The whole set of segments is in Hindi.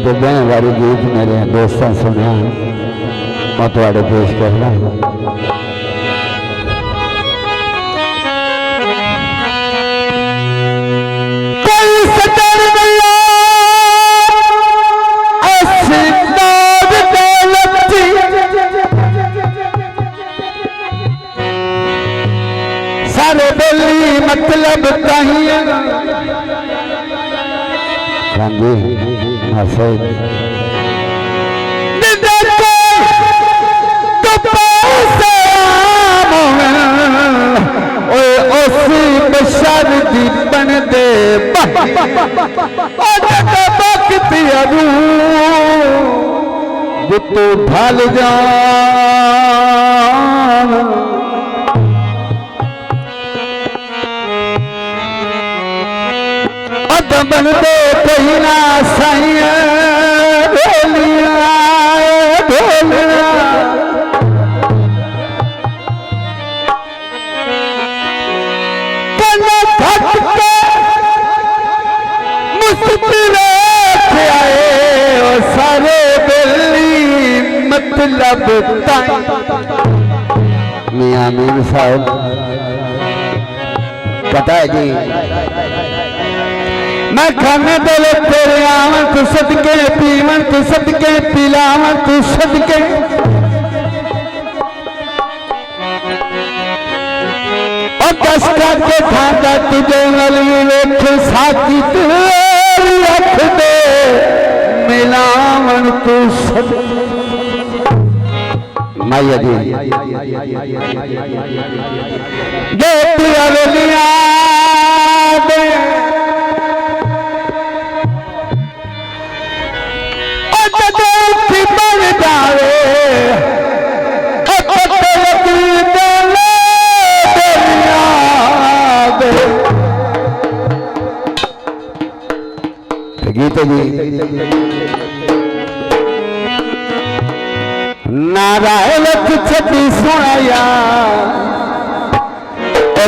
ते बहन वाली गीत मेरे दोस्तों सुनिया मैं थोड़े पेश करना सारे बेली मतलब कहीं जी हाँ सही बशर दी बन दे तू ढल जा बन दे कहीं ना साइया सारे बेली मतलब मियां मीर साहब पता है जी मैं खाने दल तेरे आवन तू सदके पीवन तू सदके पिलावन तू सदके और दस के खाता तुझे नलवी वेख साथी तेरी रख दे मिलावन तू सदके माया जी गेटी अवलिया दे गीत जी नारायण छठी सुनाया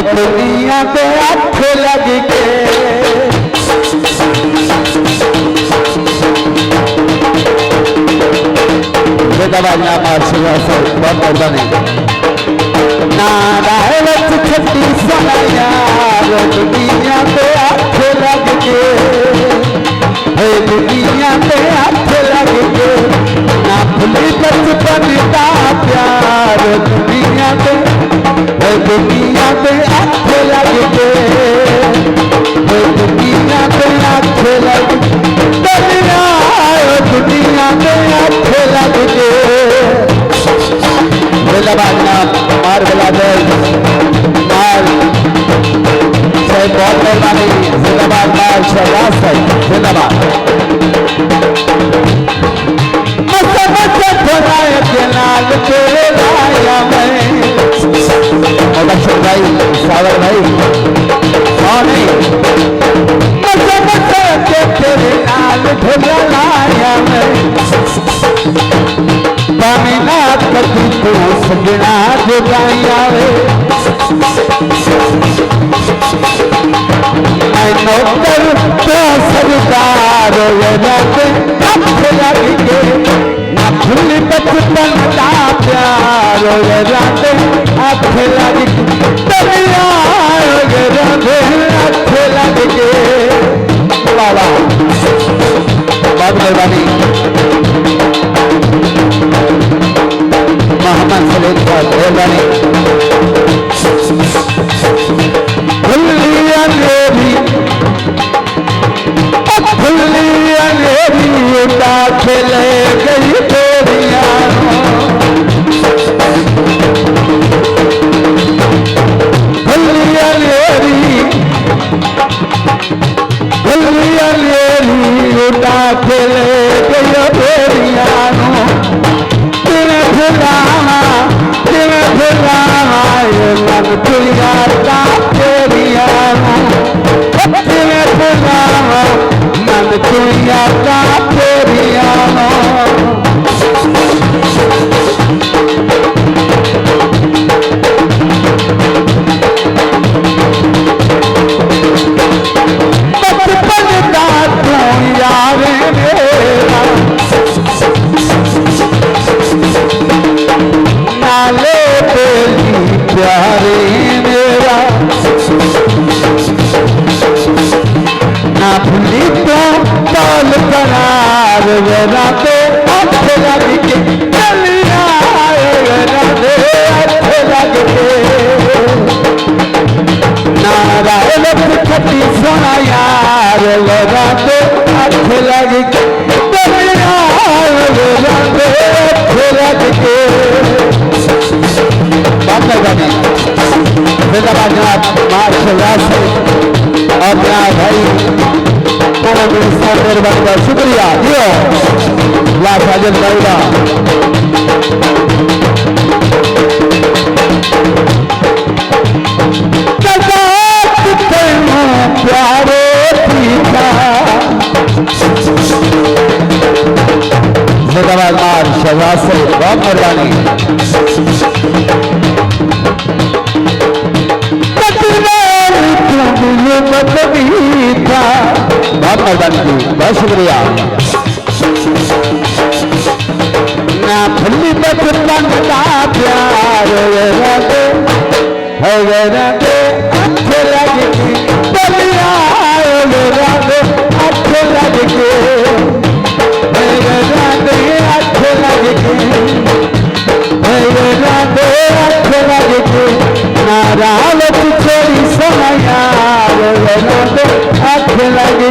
दुनिया के हाथ लग के बहुत मेहरबानी नारायण छठी सुनाया दुनिया के हाथ लग के दुनिया पे हाथ लग के ना भूली बचपन का प्यार दुनिया पे हाथ लग के दुनिया पे हाथ लग दुनिया पे हाथ लग के मार बला दे मार बहुत मेहरबानी जिंदाबाद मार शहबाज साहब जिंदाबाद लाल तेरे लाया मैं भाई सागर भाई तेरे लाल ढोला लाया मैं बामीनाथ कभी तो सजना जुगाया मैं नौकर तो सरदार हाथ लग के ना भूल बचपन का प्यार राधे हाथ लग राधे हाथ लग के बाबा बहुत मेहरबानी मोहम्मद सलीम साहब मेहरबानी खेले गई तेरिया उठा खेले गई तेरिया मन तुया का तेरिया मन तुया का तेरिया बचपन का तू यार मेरा से अपना भाई मेहरबानी का शुक्रिया दियो ला फाजिल भाईला प्यारे जिंदाबाद मार शहबाज से बहुत मेहरबानी बहुत मेहरबानी की बहुत शुक्रिया ना फली बचपन का प्यार है राधे अच्छे लगे बलिया राधे अच्छे लगे राधे अच्छे लगे राधे अच्छे लगे नाराल छोड़ी समया राधे अच्छे लगे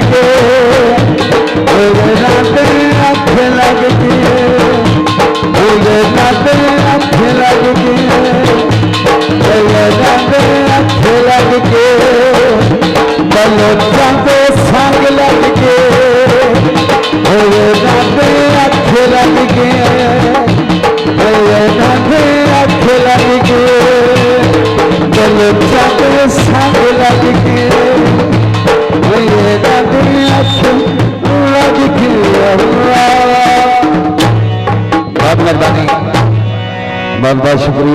राधे अच्छे लगे राधे अच्छे लगे अच्छे लगे बलो जाते संग लगे राधे अच्छे लगे राधे अच्छे लगे बलो जाते संग लगे राधे अच्छे लगे बहुत मेहरबानी बहुत बहुत शुक्रिया।